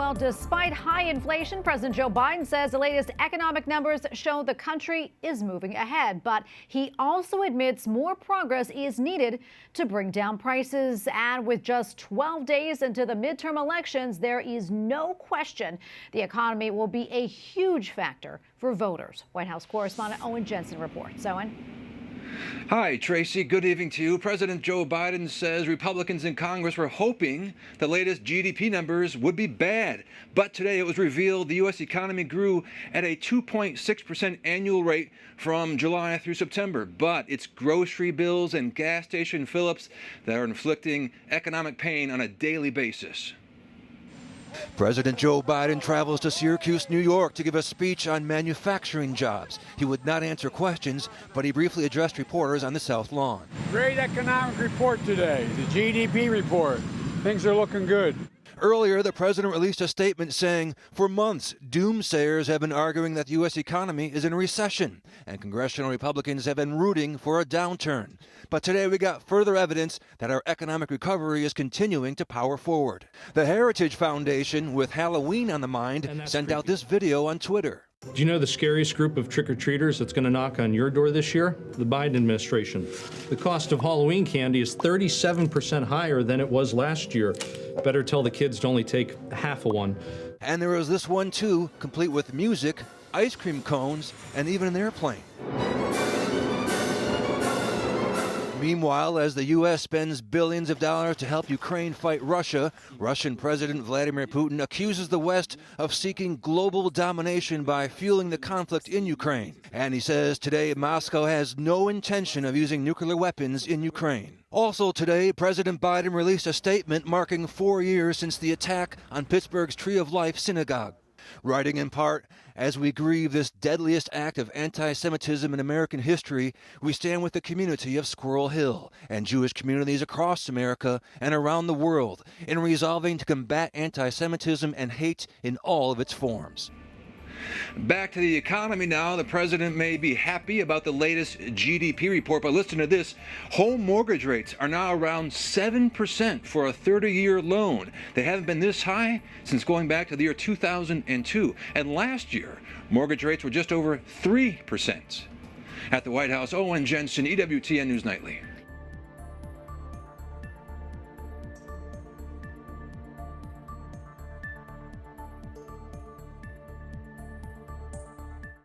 Well, despite high inflation, President Joe Biden says the latest economic numbers show the country is moving ahead. But he also admits more progress is needed to bring down prices. And with just 12 days into the midterm elections, there is no question the economy will be a huge factor for voters. White House Correspondent Owen Jensen reports. Owen. Hi, Tracy. Good evening to you. President Joe Biden says Republicans in Congress were hoping the latest GDP numbers would be bad. But today it was revealed the U.S. economy grew at a 2.6% annual rate from July through September. But it's grocery bills and gas station fill-ups that are inflicting economic pain on a daily basis. President Joe Biden travels to Syracuse, New York to give a speech on manufacturing jobs. He would not answer questions, but he briefly addressed reporters on the South Lawn. Great economic report today, the GDP report. Things are looking good. Earlier, the president released a statement saying, for months, doomsayers have been arguing that the U.S. economy is in a recession, and congressional Republicans have been rooting for a downturn. But today we got further evidence that our economic recovery is continuing to power forward. The Heritage Foundation, with Halloween on the mind, sent out this video on Twitter. Do you know the scariest group of trick-or-treaters that's going to knock on your door this year? The Biden administration. The cost of Halloween candy is 37% higher than it was last year. Better tell the kids to only take half of one. And there was this one, too, complete with music, ice cream cones, and even an airplane. Meanwhile, as the U.S. spends billions of dollars to help Ukraine fight Russia, Russian President Vladimir Putin accuses the West of seeking global domination by fueling the conflict in Ukraine. And he says today Moscow has no intention of using nuclear weapons in Ukraine. Also today, President Biden released a statement marking 4 years since the attack on Pittsburgh's Tree of Life synagogue. Writing in part, as we grieve this deadliest act of anti-Semitism in American history, we stand with the community of Squirrel Hill and Jewish communities across America and around the world in resolving to combat anti-Semitism and hate in all of its forms. Back to the economy now. The president may be happy about the latest GDP report, but listen to this. Home mortgage rates are now around 7% for a 30-year loan. They haven't been this high since going back to the year 2002. And last year, mortgage rates were just over 3%. At the White House, Owen Jensen, EWTN News Nightly.